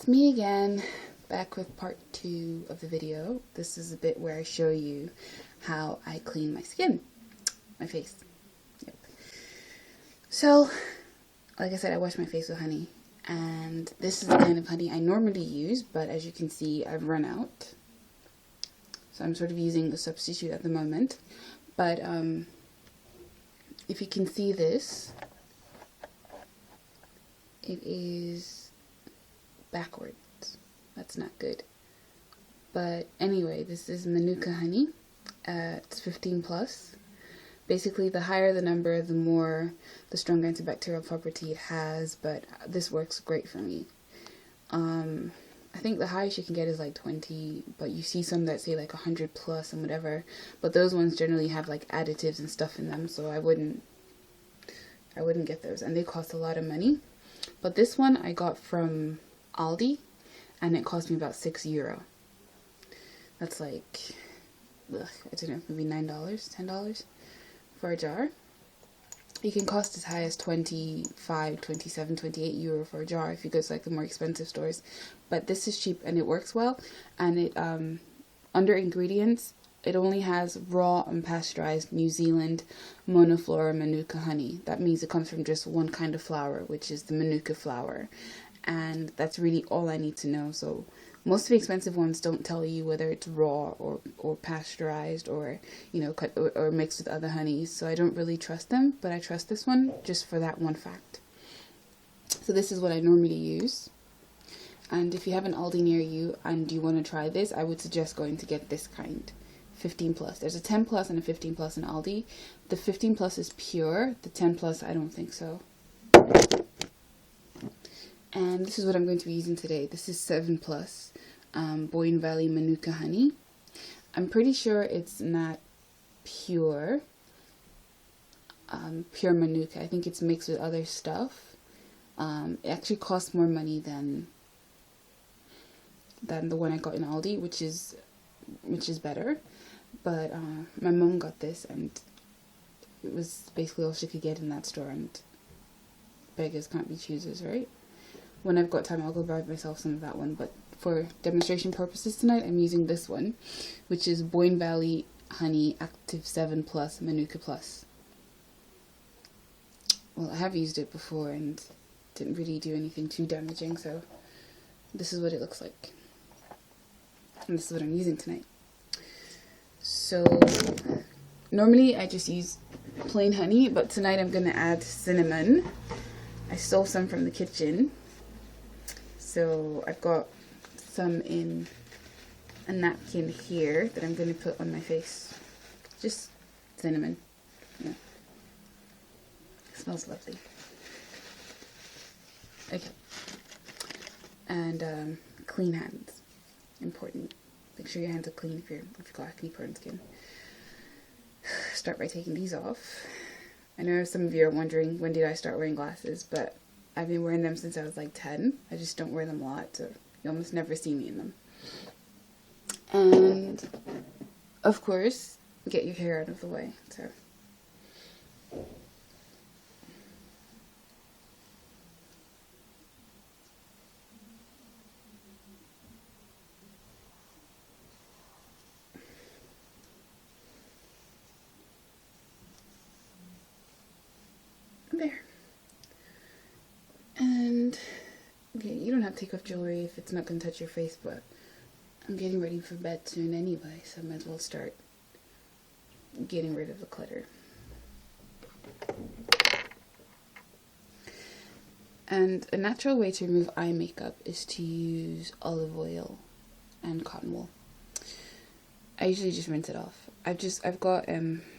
It's me again, back with part 2 of the video. This is a bit where I show you how I clean my skin, my face. Yep. So, like I said, I wash my face with honey, and this is the kind of honey I normally use, but as you can see, I've run out. So I'm sort of using a substitute at the moment, but if you can see this, it is backwards. That's not good. But anyway, this is Manuka honey. It's 15 plus. Basically, the higher the number, the stronger antibacterial property it has, but this works great for me. I think the highest you can get is like 20, but you see some that say like 100 plus and whatever, but those ones generally have like additives and stuff in them, so I wouldn't get those, and they cost a lot of money. But this one I got from Aldi, and it cost me about €6. That's like, I don't know, maybe $9, $10 for a jar. It can cost as high as 25, 27, 28 euro for a jar if you go to like the more expensive stores. But this is cheap and it works well. And it under ingredients, it only has raw unpasteurized New Zealand monoflora Manuka honey. That means it comes from just one kind of flower, which is the Manuka flower. And that's really all I need to know. So most of the expensive ones don't tell you whether it's raw or pasteurized or, you know, cut or mixed with other honeys. So I don't really trust them, but I trust this one just for that one fact. So this is what I normally use. And if you have an Aldi near you and you want to try this, I would suggest going to get this kind. 15 plus. There's a 10 plus and a 15 plus in Aldi. The 15 plus is pure. The 10 plus, I don't think so. And this is what I'm going to be using today. This is 7 plus Boyne Valley Manuka honey. I'm pretty sure it's not pure Manuka. I think it's mixed with other stuff. It actually costs more money than the one I got in Aldi, which is better. But my mom got this, and it was basically all she could get in that store, and beggars can't be choosers, right? When I've got time, I'll go buy myself some of that one, but for demonstration purposes tonight, I'm using this one, which is Boyne Valley Honey Active 7 Plus Manuka Plus. Well, I have used it before and didn't really do anything too damaging, so this is what it looks like. And this is what I'm using tonight. So, normally I just use plain honey, but tonight I'm going to add cinnamon. I stole some from the kitchen. So I've got some in a napkin here that I'm going to put on my face. Just cinnamon. Yeah. It smells lovely. Okay. And clean hands. Important. Make sure your hands are clean if you've got acne prone skin. Start by taking these off. I know some of you are wondering, when did I start wearing glasses, but I've been wearing them since I was like 10. I just don't wear them a lot, so you almost never see me in them. And, of course, get your hair out of the way. So, there. And, okay, you don't have to take off jewelry if it's not going to touch your face, but I'm getting ready for bed soon anyway, so I might as well start getting rid of the clutter. And a natural way to remove eye makeup is to use olive oil and cotton wool. I usually just rinse it off. I've got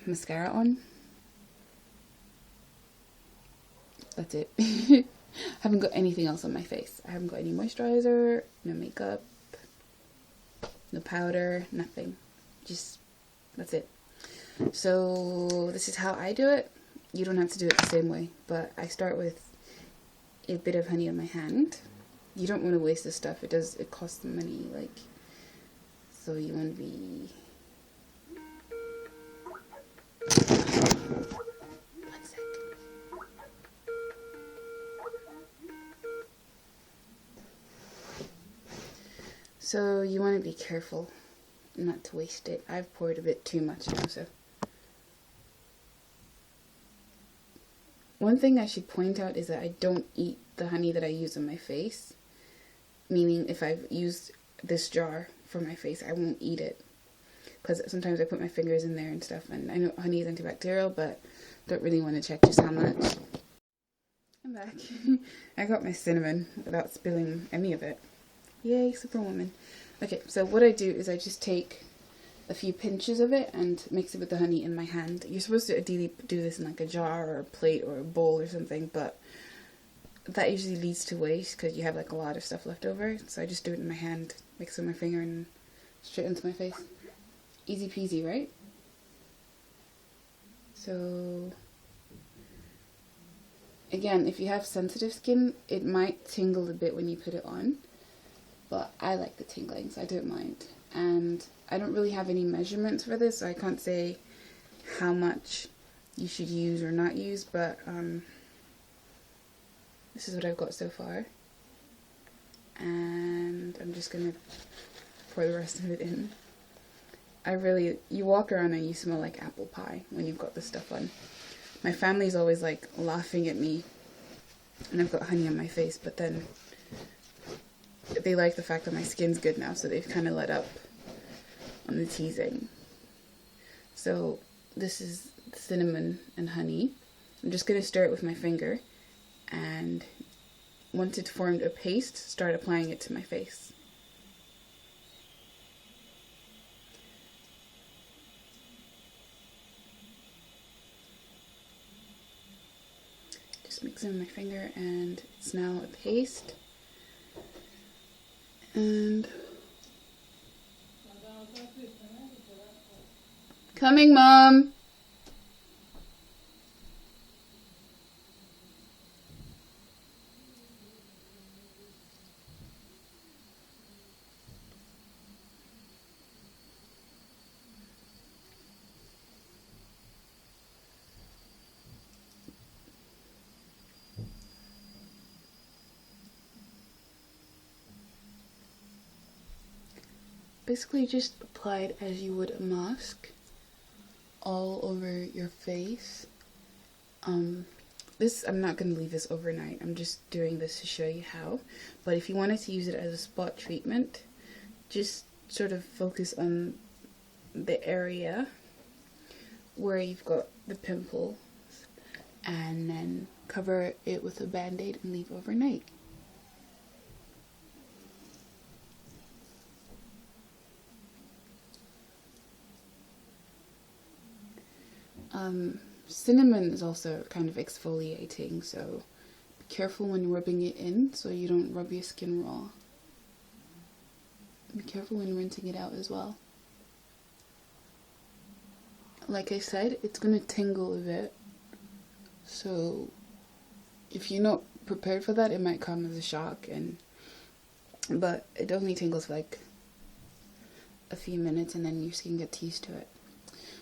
mascara on. That's it. I haven't got anything else on my face. I haven't got any moisturizer, no makeup, no powder, nothing. Just, that's it. So this is how I do it. You don't have to do it the same way, but I start with a bit of honey on my hand. You don't want to waste this stuff. It costs money, like, so you want to be... One sec. So you want to be careful not to waste it. I've poured a bit too much now, so. One thing I should point out is that I don't eat the honey that I use on my face. Meaning if I've used this jar for my face, I won't eat it. Because sometimes I put my fingers in there and stuff, and I know honey is antibacterial, but don't really want to check just how much. I'm back. I got my cinnamon without spilling any of it. Yay, superwoman. Okay, so what I do is I just take a few pinches of it and mix it with the honey in my hand. You're supposed to ideally do this in like a jar or a plate or a bowl or something, but that usually leads to waste because you have like a lot of stuff left over. So I just do it in my hand, mix it with my finger and straight into my face. Easy peasy, right? So again, if you have sensitive skin, it might tingle a bit when you put it on, but I like the tingling, so I don't mind. And I don't really have any measurements for this, so I can't say how much you should use or not use, but this is what I've got so far. And I'm just gonna pour the rest of it in. You walk around and you smell like apple pie when you've got this stuff on. My family's always like laughing at me and I've got honey on my face, but then they like the fact that my skin's good now, so they've kind of let up on the teasing. So this is cinnamon and honey. I'm just going to stir it with my finger, and once it's formed a paste, start applying it to my face. Just mix it in my finger and it's now a paste. And coming, Mom. Basically just apply it as you would a mask all over your face. I'm not going to leave this overnight. I'm just doing this to show you how. But if you wanted to use it as a spot treatment, just sort of focus on the area where you've got the pimple and then cover it with a band-aid and leave overnight. Cinnamon is also kind of exfoliating, so be careful when rubbing it in so you don't rub your skin raw. Be careful when rinsing it out as well. Like I said, it's going to tingle a bit, so if you're not prepared for that, it might come as a shock, but it only tingles for like a few minutes and then your skin gets used to it.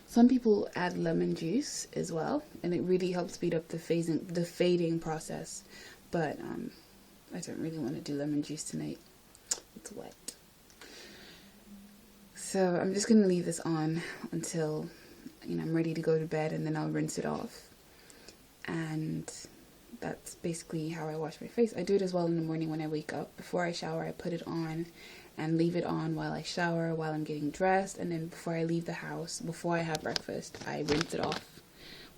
Some people add lemon juice as well, and it really helps speed up the fading process. But I don't really want to do lemon juice tonight. It's wet. So I'm just going to leave this on until I'm ready to go to bed, and then I'll rinse it off. And that's basically how I wash my face. I do it as well in the morning when I wake up. Before I shower, I put it on and leave it on while I shower, while I'm getting dressed, and then before I leave the house, before I have breakfast, I rinse it off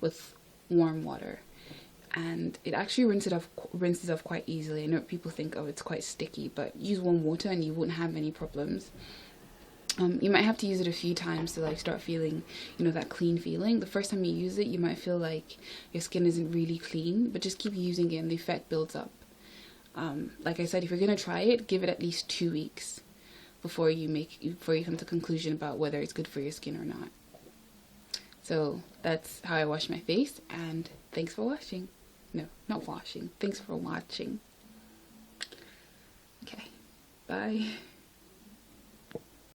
with warm water. And it actually rinses off quite easily. I know people think, oh, it's quite sticky, but use warm water and you won't have any problems. You might have to use it a few times to like start feeling, that clean feeling. The first time you use it, you might feel like your skin isn't really clean, but just keep using it and the effect builds up. Like I said, if you're gonna try it, give it at least 2 weeks before you come to a conclusion about whether it's good for your skin or not. So that's how I wash my face, and thanks for watching. No, not washing. Thanks for watching. Okay, bye.